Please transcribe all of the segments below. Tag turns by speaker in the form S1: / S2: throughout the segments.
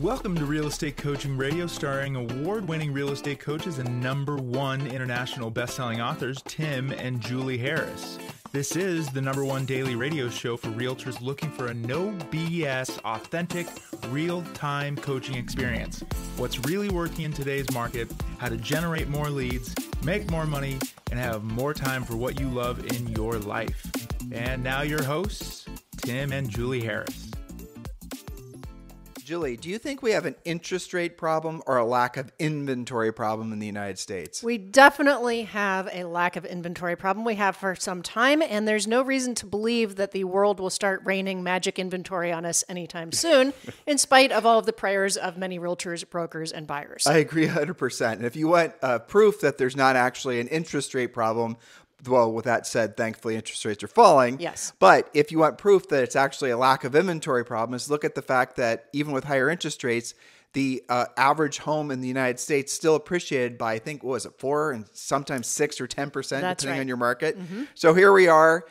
S1: Welcome to Real Estate Coaching Radio, starring award-winning real estate coaches and #1 international best-selling authors, Tim and Julie Harris. This is the #1 daily radio show for realtors looking for a no BS, authentic, real-time coaching experience. What's really working in today's market, how to generate more leads, make more money, and have more time for what you love in your life. And now your hosts, Tim and Julie Harris.
S2: Julie, do you think we have an interest rate problem or a lack of inventory problem in the United States?
S3: We definitely have a lack of inventory problem. We have for some time, and there's no reason to believe that the world will start raining magic inventory on us anytime soon, in spite of all of the prayers of many realtors, brokers, and buyers.
S2: I agree 100%. And if you want proof that there's not actually an interest rate problem, well, with that said, thankfully, interest rates are falling.
S3: Yes.
S2: But if you want proof that it's actually a lack of inventory problem, is look at the fact that even with higher interest rates, the average home in the United States still appreciated by, I think, what was it, 4 and sometimes 6 or 10%, depending on your market. Mm-hmm. So here we are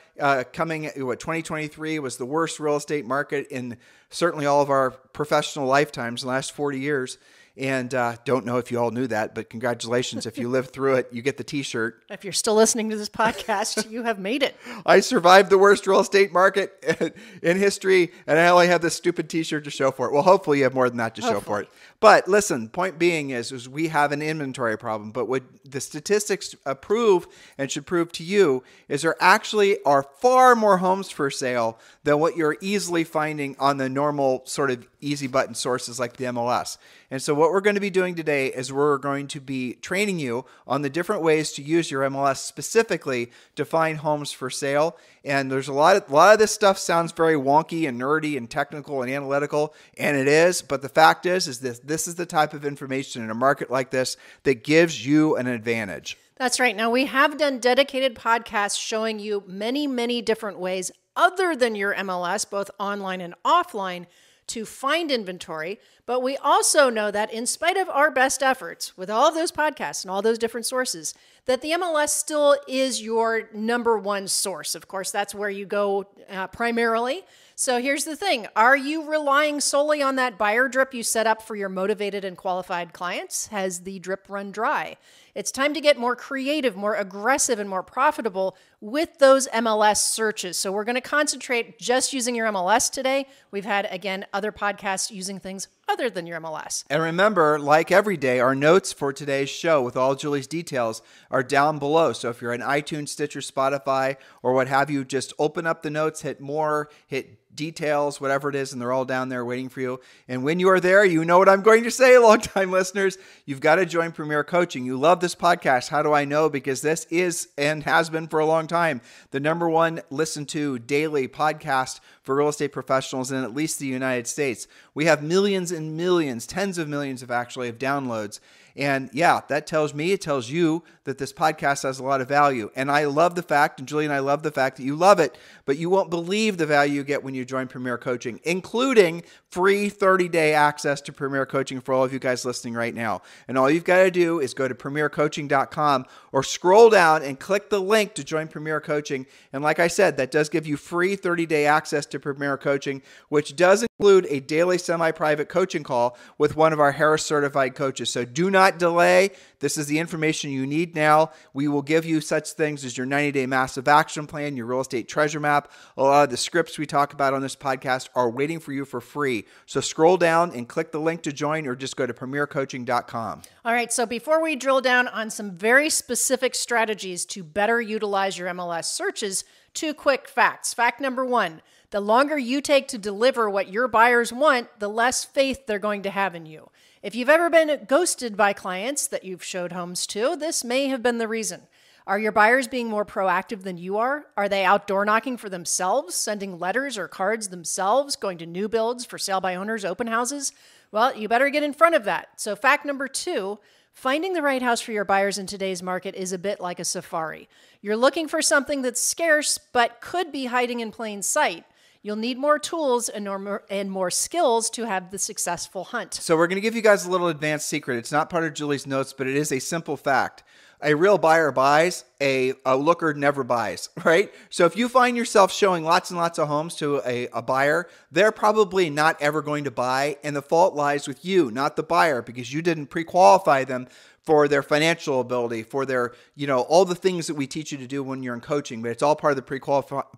S2: coming, 2023 was the worst real estate market in certainly all of our professional lifetimes in the last 40 years. And don't know if you all knew that, but congratulations. If you lived through it, you get the T-shirt.
S3: If you're still listening to this podcast, you have made it.
S2: I survived the worst real estate market in history, and I only have this stupid T-shirt to show for it. Well, hopefully you have more than that to show for it. But listen, point being is we have an inventory problem. But what the statistics prove and should prove to you is there actually are far more homes for sale than what you're easily finding on the normal sort of easy button sources like the MLS. And so what we're going to be doing today is we're going to be training you on the different ways to use your MLS specifically to find homes for sale. And there's a lot of this stuff sounds very wonky and nerdy and technical and analytical, and it is. But the fact is this is the type of information in a market like this that gives you an advantage.
S3: That's right. Now, we have done dedicated podcasts showing you many, many different ways other than your MLS, both online and offline, to find inventory. But we also know that in spite of our best efforts with all of those podcasts and all those different sources, that the MLS still is your #1 source. Of course, that's where you go primarily. So here's the thing. Are you relying solely on that buyer drip you set up for your motivated and qualified clients? Has the drip run dry? It's time to get more creative, more aggressive, and more profitable with those MLS searches. So we're going to concentrate just using your MLS today. We've had, again, other podcasts using things other than your MLS.
S2: And remember, like every day, our notes for today's show with all Julie's details are down below. So if you're on iTunes, Stitcher, Spotify, or what have you, just open up the notes, hit more, hit details, whatever it is, and they're all down there waiting for you. And when you are there, you know what I'm going to say, longtime listeners. You've got to join Premier Coaching. You love this podcast. How do I know? Because this is and has been for a long time the #1 listened to daily podcast for real estate professionals in at least the United States. We have millions and millions, tens of millions of downloads. And yeah, that tells me, it tells you that this podcast has a lot of value. And I love the fact, and Julie and I love the fact that you love it, but you won't believe the value you get when you join Premier Coaching, including free 30-day access to Premier Coaching for all of you guys listening right now. And all you've got to do is go to premiercoaching.com or scroll down and click the link to join Premier Coaching. And like I said, that does give you free 30-day access to Premier Coaching, which does include a daily semi-private coaching call with one of our Harris certified coaches. So do not delay. This is the information you need now. We will give you such things as your 90-day massive action plan, your real estate treasure map. A lot of the scripts we talk about on this podcast are waiting for you for free. So scroll down and click the link to join, or just go to premiercoaching.com.
S3: All right, so before we drill down on some very specific strategies to better utilize your MLS searches, 2 quick facts. Fact #1, the longer you take to deliver what your buyers want, the less faith they're going to have in you. If you've ever been ghosted by clients that you've showed homes to, this may have been the reason. Are your buyers being more proactive than you are? Are they out door knocking for themselves, sending letters or cards themselves, going to new builds for sale by owners, open houses? Well, you better get in front of that. So fact #2, finding the right house for your buyers in today's market is a bit like a safari. You're looking for something that's scarce, but could be hiding in plain sight. You'll need more tools and more skills to have the successful hunt.
S2: So we're going to give you guys a little advanced secret. It's not part of Julie's notes, but it is a simple fact. a real buyer buys, a looker never buys, right? So if you find yourself showing lots and lots of homes to a buyer, they're probably not ever going to buy. And the fault lies with you, not the buyer, because you didn't pre-qualify them for their financial ability, for their, all the things that we teach you to do when you're in coaching, but it's all part of the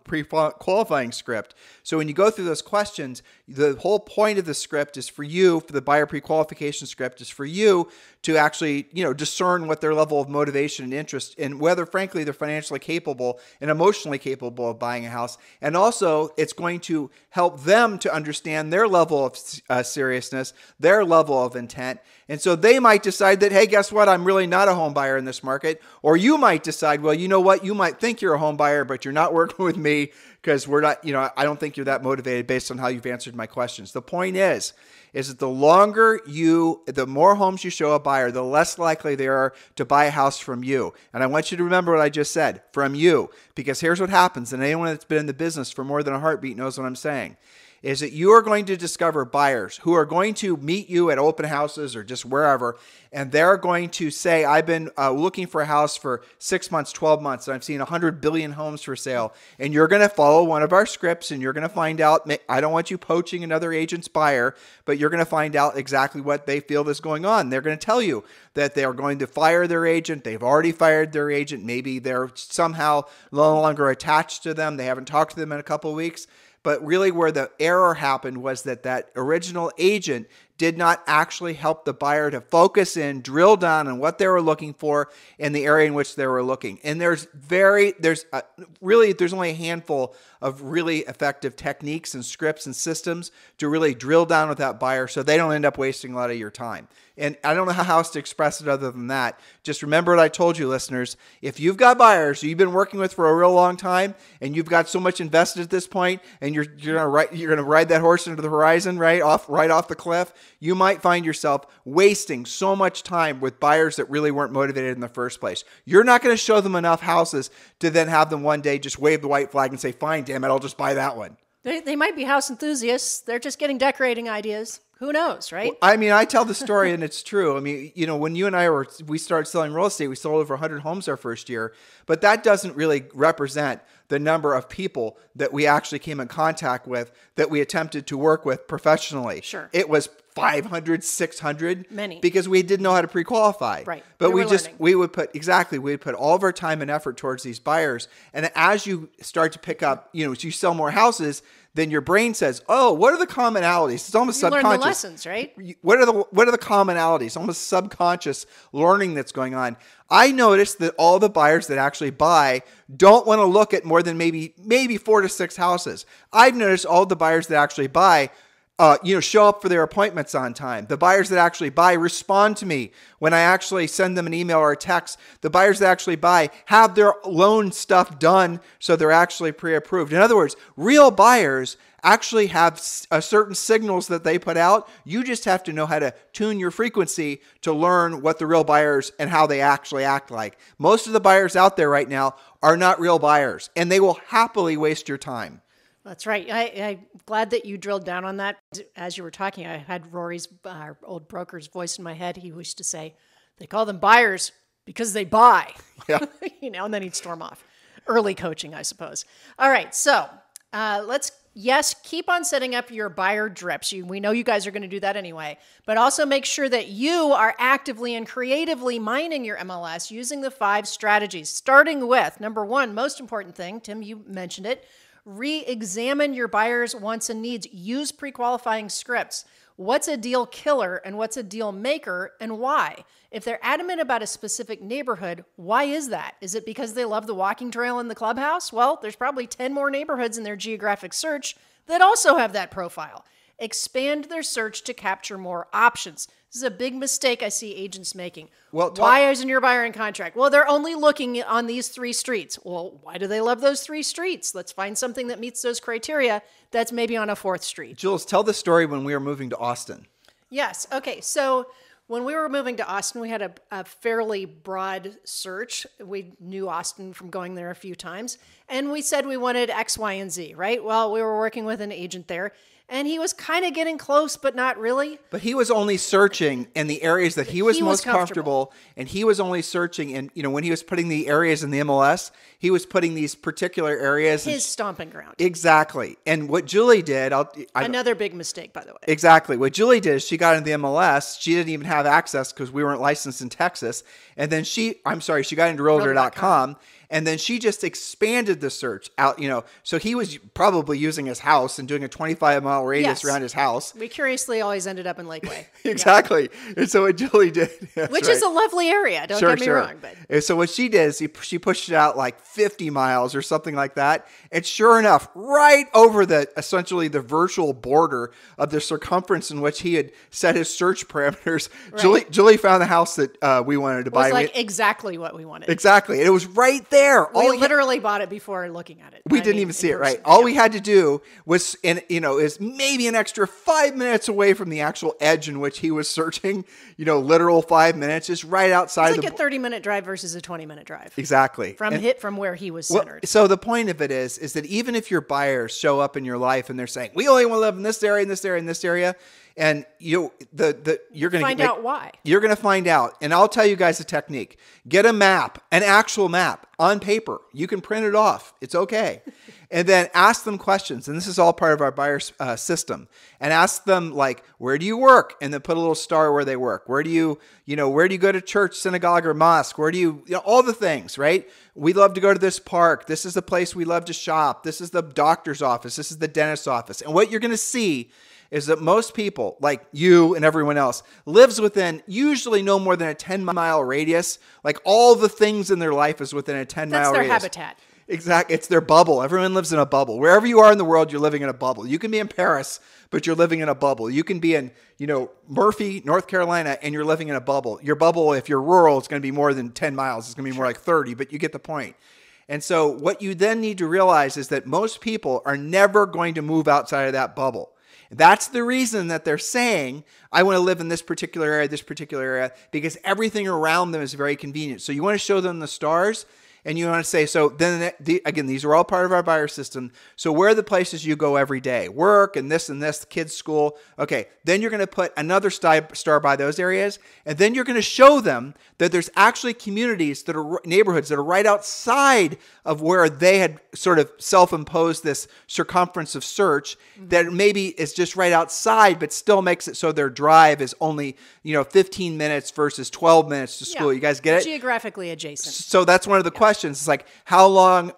S2: pre-qualifying script. So when you go through those questions, the whole point of the script is for you, for the buyer pre-qualification script is for you to actually, discern what their level of motivation and interest and whether, frankly, they're financially capable and emotionally capable of buying a house. And also, it's going to help them to understand their level of seriousness, their level of intent. And so they might decide that, hey, guess what? I'm really not a home buyer in this market. Or you might decide, well, you know what? You might think you're a home buyer, but you're not working with me because we're not, I don't think you're that motivated based on how you've answered my questions. The point is that the more homes you show a buyer, the less likely they are to buy a house from you. And I want you to remember what I just said, from you, because here's what happens. And anyone that's been in the business for more than a heartbeat knows what I'm saying. Is that you are going to discover buyers who are going to meet you at open houses or just wherever, and they're going to say, I've been looking for a house for 6 months, 12 months, and I've seen 100 billion homes for sale. And you're going to follow one of our scripts, and you're going to find out, I don't want you poaching another agent's buyer, but you're going to find out exactly what they feel is going on. They're going to tell you that they're going to fire their agent. They've already fired their agent. Maybe they're somehow no longer attached to them. They haven't talked to them in a couple of weeks. But really where the error happened was that original agent did not actually help the buyer to focus in, drill down on what they were looking for in the area in which they were looking. And there's only a handful of really effective techniques and scripts and systems to really drill down with that buyer so they don't end up wasting a lot of your time. And I don't know how else to express it other than that. Just remember what I told you, listeners. If you've got buyers who you've been working with for a real long time and you've got so much invested at this point and you're gonna ride that horse into the horizon, right off the cliff, you might find yourself wasting so much time with buyers that really weren't motivated in the first place. You're not going to show them enough houses to then have them one day just wave the white flag and say, fine, damn it, I'll just buy that one.
S3: They might be house enthusiasts. They're just getting decorating ideas. Who knows, right?
S2: Well, I mean, I tell the story and it's true. I mean, when you and we started selling real estate, we sold over 100 homes our first year, but that doesn't really represent the number of people that we actually came in contact with that we attempted to work with professionally.
S3: Sure.
S2: It was 500, 600.
S3: Many.
S2: Because we didn't know how to pre-qualify.
S3: Right.
S2: But we would put all of our time and effort towards these buyers. And as you start to pick up, as you sell more houses, then your brain says, oh, what are the commonalities? It's almost subconscious.
S3: You learn the lessons, right?
S2: What are the commonalities? Almost subconscious learning that's going on. I noticed that all the buyers that actually buy don't want to look at more than maybe 4 to 6 houses. I've noticed all the buyers that actually buy show up for their appointments on time. The buyers that actually buy respond to me when I actually send them an email or a text. The buyers that actually buy have their loan stuff done so they're actually pre-approved. In other words, real buyers actually have certain signals that they put out. You just have to know how to tune your frequency to learn what the real buyers and how they actually act like. Most of the buyers out there right now are not real buyers, and they will happily waste your time.
S3: That's right. I'm glad that you drilled down on that. As you were talking, I had Rory's, our old broker's voice in my head. He used to say, they call them buyers because they buy.
S2: Yeah.
S3: And then he'd storm off. Early coaching, I suppose. All right. So keep on setting up your buyer drips. We know you guys are going to do that anyway, but also make sure that you are actively and creatively mining your MLS using the 5 strategies, starting with number 1, most important thing. Tim, you mentioned it. Re-examine your buyers' wants and needs. Use pre-qualifying scripts. What's a deal killer and what's a deal maker and why? If they're adamant about a specific neighborhood, why is that? Is it because they love the walking trail in the clubhouse? Well, there's probably 10 more neighborhoods in their geographic search that also have that profile. Expand their search to capture more options. This is a big mistake I see agents making.
S2: Well,
S3: why isn't your buyer in contract? Well, they're only looking on these 3 streets. Well, why do they love those 3 streets? Let's find something that meets those criteria that's maybe on a 4th street.
S2: Jules, tell the story when we were moving to Austin.
S3: Yes. Okay. So when we were moving to Austin, we had a fairly broad search. We knew Austin from going there a few times. And we said we wanted X, Y, and Z, right? Well, we were working with an agent there. And he was kind of getting close, but not really.
S2: But he was only searching in the areas that he was most comfortable, and he was only searching in, when he was putting the areas in the MLS, he was putting these particular areas.
S3: His stomping ground.
S2: Exactly. And what Julie did,
S3: another big mistake, by the way.
S2: Exactly. What Julie did is she got into the MLS. She didn't even have access because we weren't licensed in Texas. And then she got into Realtor.com. And then she just expanded the search out, so he was probably using his house and doing a 25-mile radius around his house.
S3: We curiously always ended up in Lakeway.
S2: Exactly. Yeah. And so what Julie did,
S3: which is a lovely area, don't get me wrong. But.
S2: And so what she did is she pushed it out like 50 miles or something like that. And sure enough, right over essentially the virtual border of the circumference in which he had set his search parameters, right. Julie found the house that we wanted to buy.
S3: It was like exactly what we wanted.
S2: Exactly. And it was right there.
S3: We literally bought it before looking at it.
S2: We didn't even see it, right? All we had to do was, is maybe an extra 5 minutes away from the actual edge in which he was searching, literal 5 minutes, just right outside.
S3: It's like a 30-minute drive versus a 20-minute drive.
S2: Exactly.
S3: From where he was centered.
S2: So the point of it is that even if your buyers show up in your life and they're saying, we only want to live in this area, in this area, in this area, and you're going to
S3: find out why.
S2: You're going to find out. And I'll tell you guys a technique. Get a map, an actual map on paper. You can print it off. It's okay. And then ask them questions. And this is all part of our buyer system. And ask them like, where do you work? And then put a little star where they work. Where do you go to church, synagogue, or mosque? Where do you all the things, right? We love to go to this park. This is the place we love to shop. This is the doctor's office. This is the dentist's office. And what you're going to see is that most people, like you and everyone else, lives within usually no more than a 10-mile radius. Like all the things in their life is within a 10-mile radius.
S3: That's their habitat.
S2: Exactly. It's their bubble. Everyone lives in a bubble. Wherever you are in the world, you're living in a bubble. You can be in Paris, but you're living in a bubble. You can be in, Murphy, North Carolina, and you're living in a bubble. Your bubble, if you're rural, it's going to be more than 10 miles. It's going to be more like 30, but you get the point. And so what you then need to realize is that most people are never going to move outside of that bubble. That's the reason that they're saying, I want to live in this particular area, because everything around them is very convenient. So you want to show them the stars, and you want to say, so then again, these are all part of our buyer system. So where are the places you go every day? Work and this, kids' school. Okay, then you're going to put another star by those areas, and then you're going to show them that there's actually communities that are neighborhoods that are right outside of where they had sort of self-imposed this circumference of search that maybe is just right outside, but still makes it so their drive is only 15 minutes versus 12 minutes to school. You guys get it?
S3: Geographically adjacent.
S2: So that's one of the questions. It's like, how long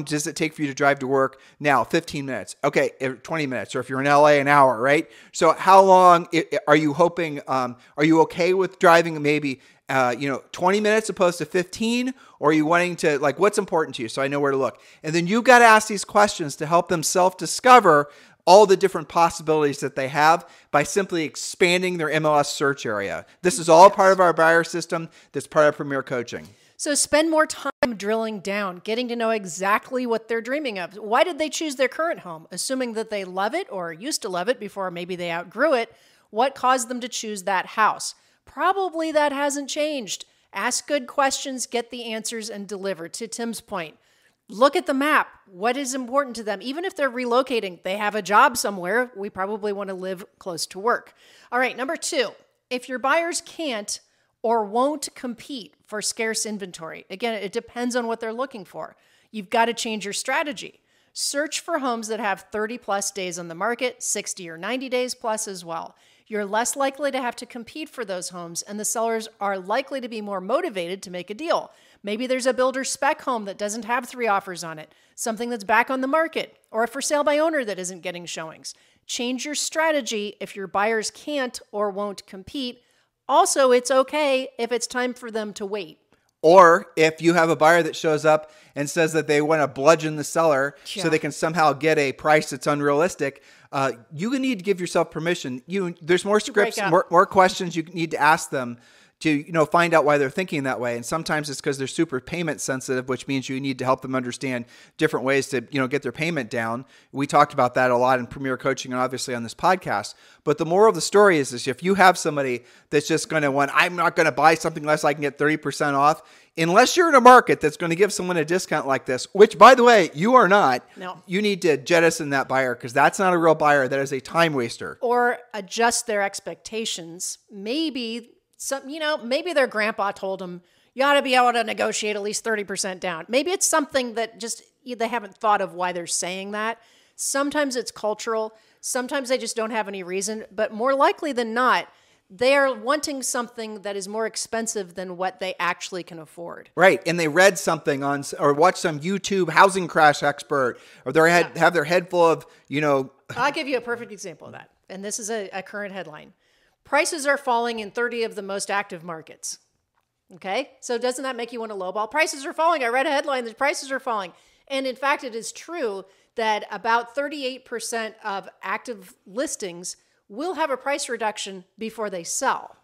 S2: does it take for you to drive to work now? 15 minutes. Okay, 20 minutes. Or if you're in LA, an hour, right? So how long are you hoping, are you okay with driving maybe 20 minutes opposed to 15? Or are you wanting to, what's important to you? So I know where to look. And then you've got to ask these questions to help them self-discover all the different possibilities that they have by simply expanding their MLS search area. This is all part of our buyer system. That's part of Premier Coaching.
S3: So spend more time drilling down, getting to know exactly what they're dreaming of. Why did they choose their current home? Assuming that they love it or used to love it before maybe they outgrew it, what caused them to choose that house? Probably that hasn't changed. Ask good questions, get the answers, and deliver. To Tim's point, look at the map. What is important to them? Even if they're relocating, they have a job somewhere. We probably want to live close to work. All right, number 2, if your buyers can't or won't compete for scarce inventory, again, it depends on what they're looking for. You've got to change your strategy. Search for homes that have 30 plus days on the market, 60 or 90 days plus as well. You're less likely to have to compete for those homes, and the sellers are likely to be more motivated to make a deal. Maybe there's a builder spec home that doesn't have 3 offers on it, something that's back on the market, or a for sale by owner that isn't getting showings. Change your strategy if your buyers can't or won't compete. Also, it's okay if it's time for them to wait.
S2: Or if you have a buyer that shows up and says that they want to bludgeon the seller so they can somehow get a price that's unrealistic, you need to give yourself permission. There's more scripts, more questions you need to ask them to find out why they're thinking that way. And sometimes it's because they're super payment sensitive, which means you need to help them understand different ways to get their payment down. We talked about that a lot in Premier Coaching and obviously on this podcast. But the moral of the story is if you have somebody that's just going to I'm not going to buy something unless I can get 30% off, unless you're in a market that's going to give someone a discount like this, which, by the way, you are not.
S3: No.
S2: You need to jettison that buyer because that's not a real buyer. That is a time waster.
S3: Or adjust their expectations. Maybe maybe their grandpa told them, you ought to be able to negotiate at least 30% down. Maybe it's something that just they haven't thought of why they're saying that. Sometimes it's cultural. Sometimes they just don't have any reason. But more likely than not, they are wanting something that is more expensive than what they actually can afford.
S2: Right. And they read something on or watched some YouTube housing crash expert, or they have their head full of,
S3: I'll give you a perfect example of that. And this is a current headline. Prices are falling in 30 of the most active markets. Okay? So doesn't that make you want to lowball? Prices are falling. I read a headline that prices are falling. And in fact, it is true that about 38% of active listings will have a price reduction before they sell.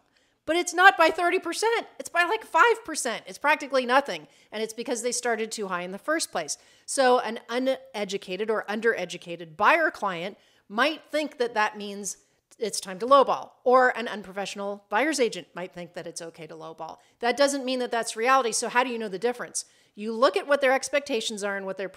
S3: But it's not by 30%. It's by like 5%. It's practically nothing. And it's because they started too high in the first place. So an uneducated or undereducated buyer client might think that that means it's time to lowball, or an unprofessional buyer's agent might think that it's okay to lowball. That doesn't mean that that's reality. So how do you know the difference? You look at what their expectations are and what they're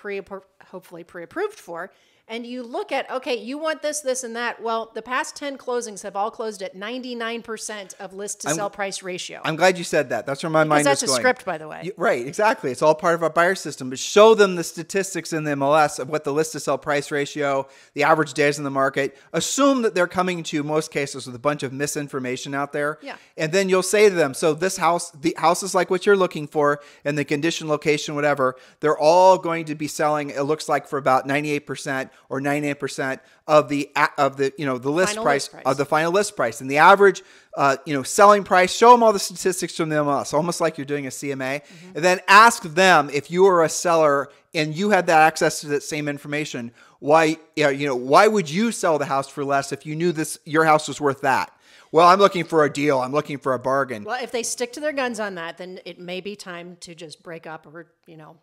S3: hopefully pre-approved for, and you look at, okay, you want this, this, and that. Well, the past 10 closings have all closed at 99% of list to sell price ratio.
S2: I'm glad you said that. That's where my mind is going.
S3: Because that's a script, by the way.
S2: Right, exactly. It's all part of our buyer system. But show them the statistics in the MLS of what the list to sell price ratio, the average days in the market. Assume that they're coming to most cases with a bunch of misinformation out there.
S3: Yeah.
S2: And then you'll say to them, so this house, the house is like what you're looking for, and the condition, location, whatever, they're all going to be selling, it looks like, for about 98% or 98% of the the list price of the final list price, and the average selling price. Show them all the statistics from the MLS, almost like you're doing a CMA, and then ask them, if you were a seller and you had that access to that same information, why would you sell the house for less if you knew your house was worth that? Well, I'm looking for a deal. I'm looking for a bargain.
S3: Well, if they stick to their guns on that, then it may be time to just break up, or,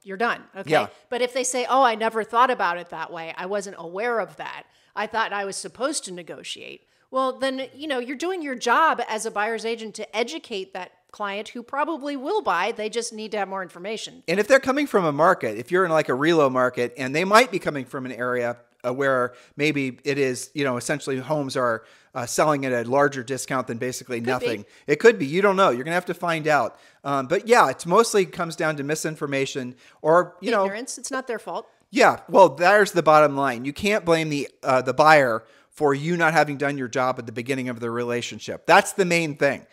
S3: you're done. Okay.
S2: Yeah.
S3: But if they say, oh, I never thought about it that way, I wasn't aware of that, I thought I was supposed to negotiate. Well, then, you're doing your job as a buyer's agent to educate that client who probably will buy. They just need to have more information.
S2: And if they're coming from a market, if you're in like a relo market, and they might be coming from an area where maybe it is, essentially homes are selling at a larger discount than basically nothing. It could be. You don't know. You're going to have to find out. But yeah, it's mostly comes down to misinformation or,
S3: ignorance. It's not their fault.
S2: Yeah. Well, there's the bottom line. You can't blame the buyer for you not having done your job at the beginning of the relationship. That's the main thing.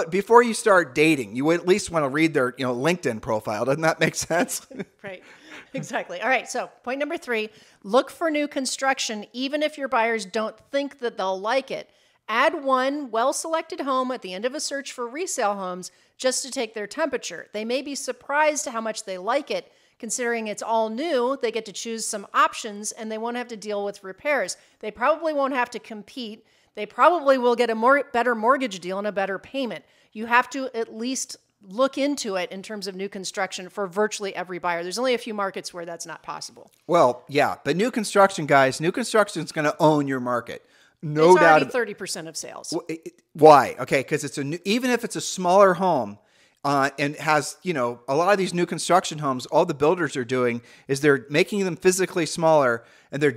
S2: Before you start dating, you would at least want to read their LinkedIn profile. Doesn't that make sense?
S3: Right. Exactly. All right. So point number 3, look for new construction, even if your buyers don't think that they'll like it. Add one well-selected home at the end of a search for resale homes just to take their temperature. They may be surprised how much they like it. Considering it's all new, they get to choose some options and they won't have to deal with repairs. They probably won't have to compete. They probably will get a better mortgage deal and a better payment. You have to at least look into it in terms of new construction for virtually every buyer. There's only a few markets where that's not possible.
S2: Well, yeah, but new construction, guys, new construction is going to own your market. No
S3: it's
S2: doubt.
S3: It's already 30% of sales.
S2: Why? Okay, because even if it's a smaller home and has, a lot of these new construction homes, all the builders are doing is they're making them physically smaller and they're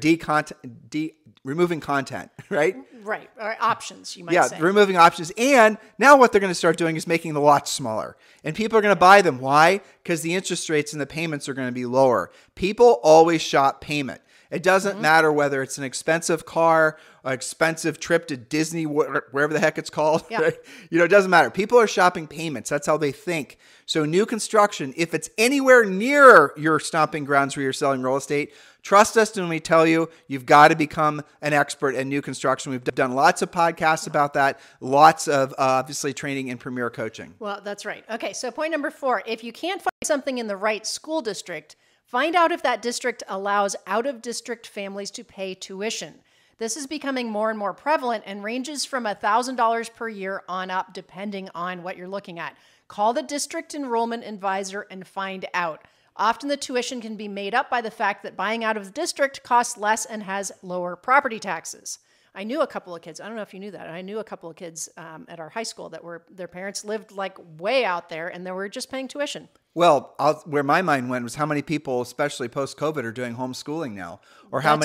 S2: removing content, right?
S3: Right. Or options, you might say.
S2: Yeah, removing options. And now what they're going to start doing is making the lots smaller. And people are going to buy them. Why? Because the interest rates and the payments are going to be lower. People always shop payment. It doesn't matter whether it's an expensive car, an expensive trip to Disney, wherever the heck it's called.
S3: Yeah.
S2: Right? It doesn't matter. People are shopping payments. That's how they think. So new construction, if it's anywhere near your stomping grounds where you're selling real estate, trust us when we tell you, you've got to become an expert in new construction. We've done lots of podcasts about that, lots of obviously training in Premier Coaching.
S3: Well, that's right. Okay, so point number 4, if you can't find something in the right school district, find out if that district allows out-of-district families to pay tuition. This is becoming more and more prevalent and ranges from $1,000 per year on up, depending on what you're looking at. Call the district enrollment advisor and find out. Often the tuition can be made up by the fact that buying out of the district costs less and has lower property taxes. I knew a couple of kids, I don't know if you knew that, I knew a couple of kids at our high school that their parents lived like way out there and they were just paying tuition.
S2: Well, where my mind went was how many people, especially post-COVID, are doing homeschooling now, or how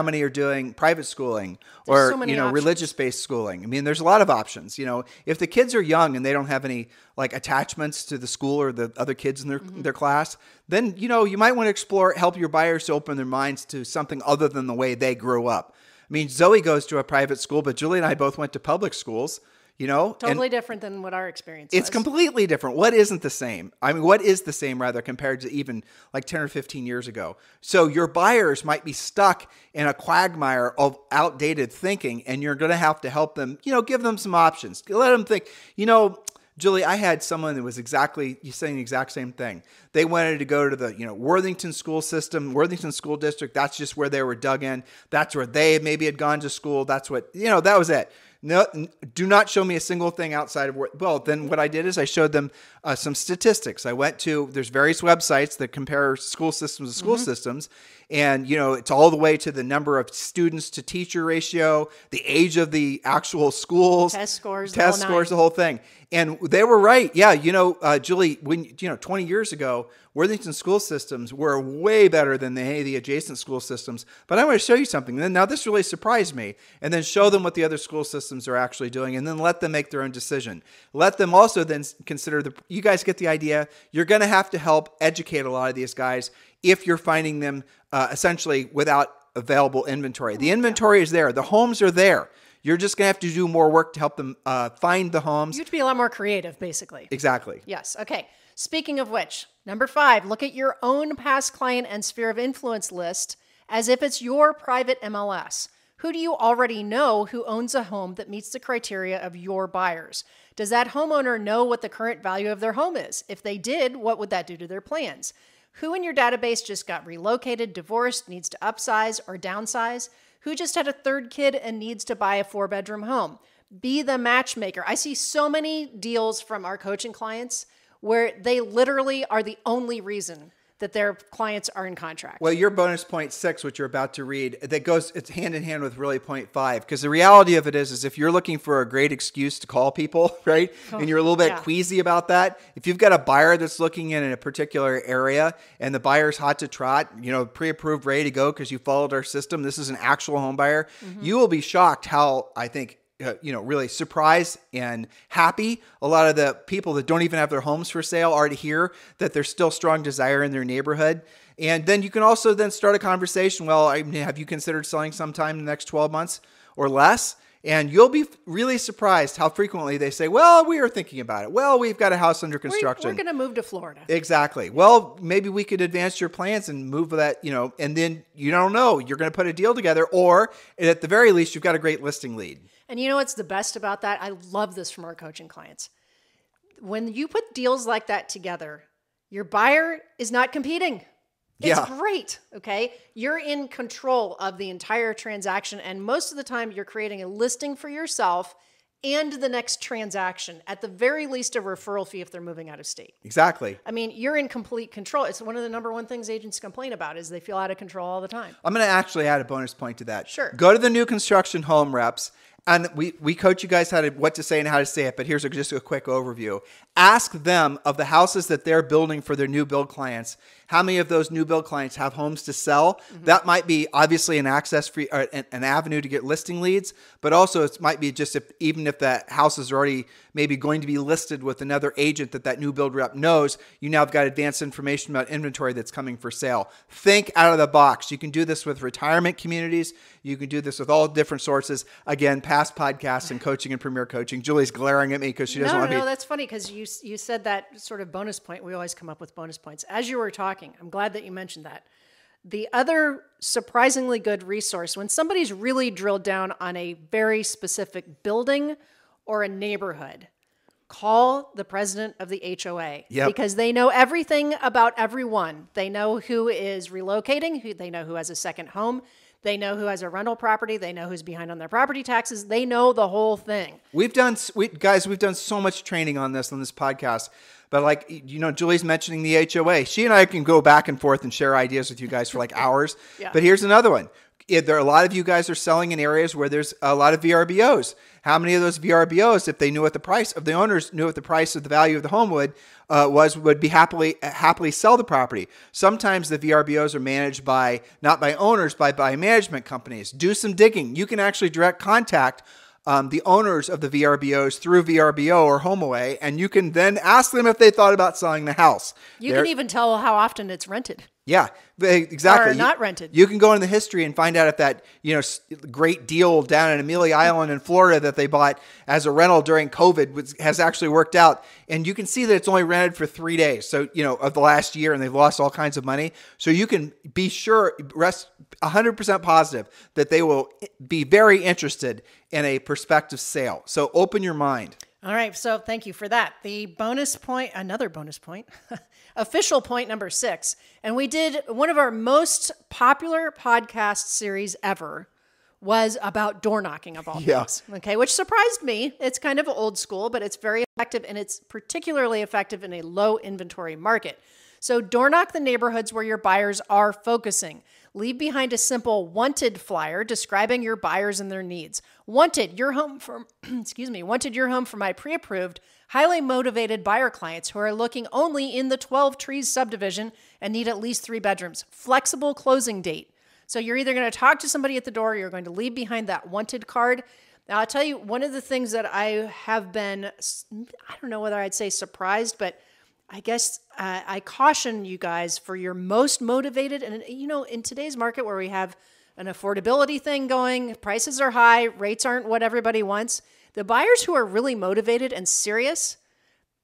S2: many are doing private schooling,
S3: There's
S2: or
S3: so many
S2: religious-based schooling. I mean, there's a lot of options. If the kids are young and they don't have any like attachments to the school or the other kids in their class, then you might want to help your buyers to open their minds to something other than the way they grew up. I mean, Zoe goes to a private school, but Julie and I both went to public schools.
S3: Totally different than what our experience was.
S2: It's completely different. What isn't the same? I mean, what is the same rather compared to even like 10 or 15 years ago? So your buyers might be stuck in a quagmire of outdated thinking, and you're going to have to help them, give them some options. Let them think, Julie, I had someone that was saying the exact same thing. They wanted to go to the, Worthington school system, Worthington school district. That's just where they were dug in. That's where they maybe had gone to school. That's what, that was it. No, do not show me a single thing outside of then what I did is I showed them some statistics. I went to, there's various websites that compare school systems to school systems. And, it's all the way to the number of students to teacher ratio, the age of the actual schools,
S3: test scores,
S2: the whole thing. And they were right. Yeah. Julie, 20 years ago, Worthington school systems were way better than any of the adjacent school systems. But I want to show you something. Now this really surprised me. And then show them what the other school systems are actually doing, and then let them make their own decision. Let them also then consider you guys get the idea. You're going to have to help educate a lot of these guys if you're finding them essentially without available inventory. The inventory is there. The homes are there. You're just going to have to do more work to help them find the homes.
S3: You have to be a lot more creative, basically.
S2: Exactly.
S3: Yes. Okay. Speaking of which, number 5, look at your own past client and sphere of influence list as if it's your private MLS. Who do you already know who owns a home that meets the criteria of your buyers? Does that homeowner know what the current value of their home is? If they did, what would that do to their plans? Who in your database just got relocated, divorced, needs to upsize or downsize? Who just had a third kid and needs to buy a 4-bedroom home? Be the matchmaker. I see so many deals from our coaching clients where they literally are the only reason that their clients are in contract.
S2: Well, your bonus point 6, which you're about to read, it's hand in hand with really point 5. Because the reality of it is if you're looking for a great excuse to call people, right? And you're a little bit queasy about that. If you've got a buyer that's looking in a particular area and the buyer's hot to trot, pre-approved, ready to go because you followed our system, this is an actual home buyer, you will be shocked how, I think, really surprised and happy a lot of the people that don't even have their homes for sale are to hear that there's still strong desire in their neighborhood. And then you can also then start a conversation. Well, have you considered selling sometime in the next 12 months or less? And you'll be really surprised how frequently they say, well, we are thinking about it. Well, we've got a house under construction.
S3: We're going to move to Florida.
S2: Exactly. Well, maybe we could advance your plans and move that, and then you don't know. You're going to put a deal together, or at the very least, you've got a great listing lead.
S3: And you know what's the best about that? I love this from our coaching clients. When you put deals like that together, your buyer is not competing. It's great, okay? You're in control of the entire transaction, and most of the time you're creating a listing for yourself and the next transaction, at the very least a referral fee if they're moving out of state.
S2: Exactly.
S3: I mean, you're in complete control. It's one of the number one things agents complain about is they feel out of control all the time.
S2: I'm going to actually add a bonus point to that.
S3: Sure.
S2: Go to the new construction home reps. And we coach you guys what to say and how to say it, but here's just a quick overview. Ask them of the houses that they're building for their new build clients, how many of those new build clients have homes to sell? That might be obviously an an avenue to get listing leads, but also it might be just even if that house is already maybe going to be listed with another agent that new build rep knows, you now have got advanced information about inventory that's coming for sale. Think out of the box. You can do this with retirement communities. You can do this with all different sources. Again, past podcasts and coaching and premier coaching. Julie's glaring at me because she doesn't want to be.
S3: No, that's funny because you said that sort of bonus point. We always come up with bonus points. As you were talking, I'm glad that you mentioned that. The other surprisingly good resource, when somebody's really drilled down on a very specific building or a neighborhood, call the president of the HOA because they know everything about everyone. They know who is relocating, they know who has a second home. They know who has a rental property. They know who's behind on their property taxes. They know the whole thing.
S2: We've done so much training on this podcast. But like, Julie's mentioning the HOA. She and I can go back and forth and share ideas with you guys for like hours.
S3: Yeah.
S2: But here's another one. There are a lot of you guys are selling in areas where there's a lot of VRBOs. How many of those VRBOs, if they knew what the price of the owners knew what the price of the value of the home would be happily sell the property? Sometimes the VRBOs are managed not by owners, but by management companies. Do some digging. You can actually direct contact the owners of the VRBOs through VRBO or HomeAway, and you can then ask them if they thought about selling the house.
S3: You can even tell how often it's rented.
S2: Yeah, exactly.
S3: Or not rented.
S2: You can go into the history and find out if that great deal down in Amelia Island in Florida that they bought as a rental during COVID has actually worked out. And you can see that it's only rented for 3 days. So, of the last year, and they've lost all kinds of money. So you can be sure, rest 100% positive that they will be very interested in a prospective sale. So open your mind.
S3: All right. So thank you for that. Another bonus point, official point number 6. And we did one of our most popular podcast series ever was about door knocking of all things. Okay. Which surprised me. It's kind of old school, but it's very effective, and it's particularly effective in a low inventory market. So door knock the neighborhoods where your buyers are focusing. Leave behind a simple wanted flyer describing your buyers and their needs. Wanted your home for my pre-approved, highly motivated buyer clients who are looking only in the 12 Trees subdivision and need at least 3 bedrooms. Flexible closing date. So you're either going to talk to somebody at the door or you're going to leave behind that wanted card. Now, I'll tell you, one of the things that I have been, I don't know whether I'd say surprised, but I guess I caution you guys for your most motivated. And, in today's market where we have an affordability thing going, prices are high, rates aren't what everybody wants. The buyers who are really motivated and serious,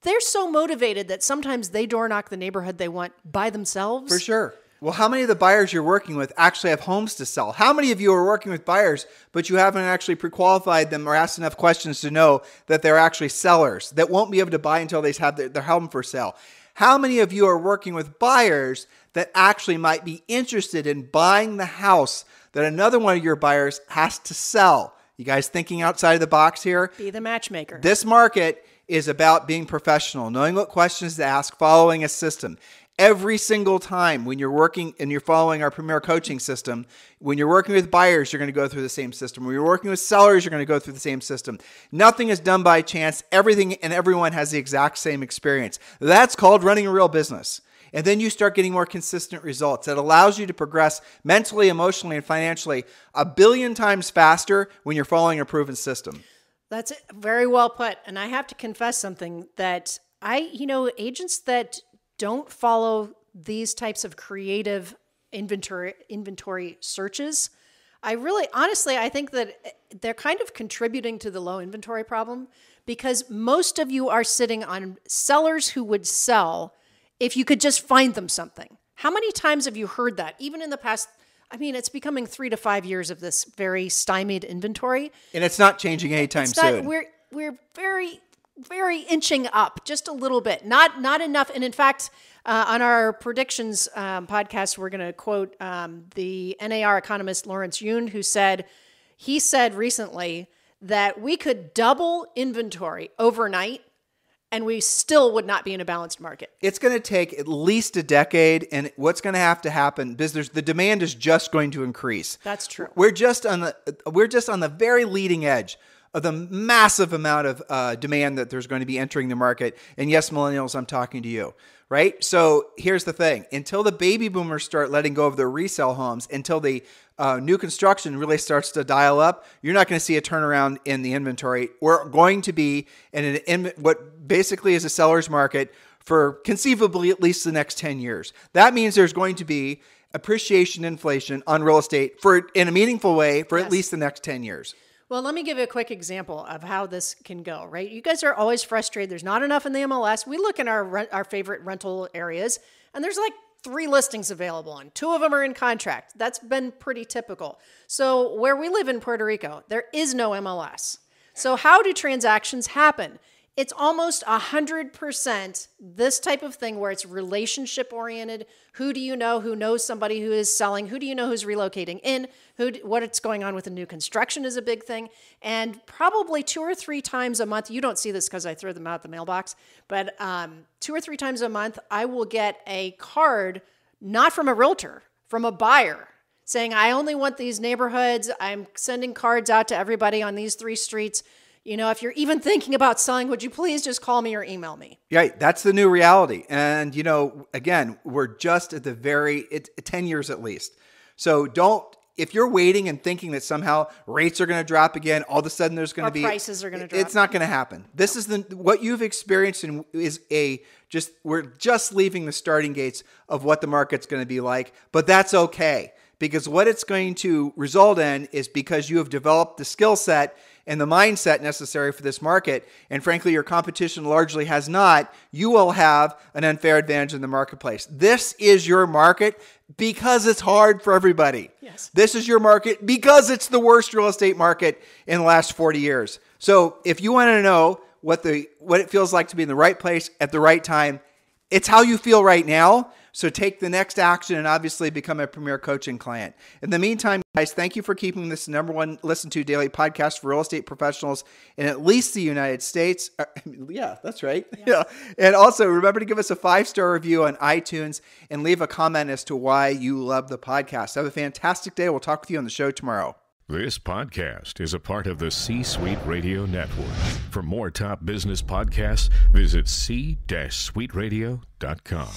S3: they're so motivated that sometimes they door knock the neighborhood they want by themselves.
S2: For sure. Well, how many of the buyers you're working with actually have homes to sell? How many of you are working with buyers, but you haven't actually pre-qualified them or asked enough questions to know that they're actually sellers that won't be able to buy until they have their home for sale? How many of you are working with buyers that actually might be interested in buying the house that another one of your buyers has to sell? You guys thinking outside of the box here?
S3: Be the matchmaker.
S2: This market is about being professional, knowing what questions to ask, following a system. Every single time when you're working and you're following our Premier Coaching system, when you're working with buyers, you're going to go through the same system. When you're working with sellers, you're going to go through the same system. Nothing is done by chance. Everything and everyone has the exact same experience. That's called running a real business. And then you start getting more consistent results. That allows you to progress mentally, emotionally, and financially 1 billion times faster when you're following a proven system.
S3: That's very well put. And I have to confess something that agents that don't follow these types of creative inventory searches, I think that they're kind of contributing to the low inventory problem, because most of you are sitting on sellers who would sell if you could just find them something. How many times have you heard that? Even in the past, it's becoming 3 to 5 years of this very stymied inventory.
S2: And it's not changing anytime soon.
S3: We're very, very inching up just a little bit, not enough. And in fact, on our predictions podcast, we're going to quote the NAR economist Lawrence Yun, who said recently that we could double inventory overnight and we still would not be in a balanced market.
S2: It's going to take at least a decade, and what's going to have to happen because the demand is just going to increase.
S3: That's true.
S2: We're just on the very leading edge of the massive amount of demand that there's going to be entering the market. And yes, millennials, I'm talking to you, right? So here's the thing. Until the baby boomers start letting go of their resale homes, until the new construction really starts to dial up, you're not going to see a turnaround in the inventory. We're going to be in what basically is a seller's market for conceivably at least the next 10 years. That means there's going to be appreciation, inflation on real estate in a meaningful way for at least the next 10 years.
S3: Well, let me give you a quick example of how this can go, right? You guys are always frustrated. There's not enough in the MLS. We look in our favorite rental areas, and there's like 3 listings available, and 2 of them are in contract. That's been pretty typical. So where we live in Puerto Rico, there is no MLS. So how do transactions happen? It's almost 100% this type of thing where it's relationship oriented. Who do you know who knows somebody who is selling? Who do you know who's relocating in? What's going on with the new construction is a big thing. And probably 2 or 3 times a month, you don't see this because I throw them out the mailbox, but 2 or 3 times a month, I will get a card, not from a realtor, from a buyer, saying, I only want these neighborhoods. I'm sending cards out to everybody on these 3 streets. You know, if you're even thinking about selling, would you please just call me or email me?
S2: Yeah, that's the new reality. And, you know, again, we're just at the 10 years at least. So if you're waiting and thinking that somehow rates are going to drop again, all of a sudden there's going to be
S3: prices are going to drop.
S2: It's not going to happen. This is what you've experienced we're just leaving the starting gates of what the market's going to be like, but that's okay. Because what it's going to result in is because you have developed the skill set and the mindset necessary for this market, and frankly, your competition largely has not, you will have an unfair advantage in the marketplace. This is your market because it's hard for everybody.
S3: Yes.
S2: This is your market because it's the worst real estate market in the last 40 years. So if you want to know what it feels like to be in the right place at the right time, it's how you feel right now. So take the next action and obviously become a premier coaching client. In the meantime, guys, thank you for keeping this #1 listened to daily podcast for real estate professionals in at least the United States. Yeah, that's right. Yeah. And also remember to give us a 5-star review on iTunes and leave a comment as to why you love the podcast. Have a fantastic day. We'll talk with you on the show tomorrow.
S4: This podcast is a part of the C-Suite Radio Network. For more top business podcasts, visit c-suiteradio.com.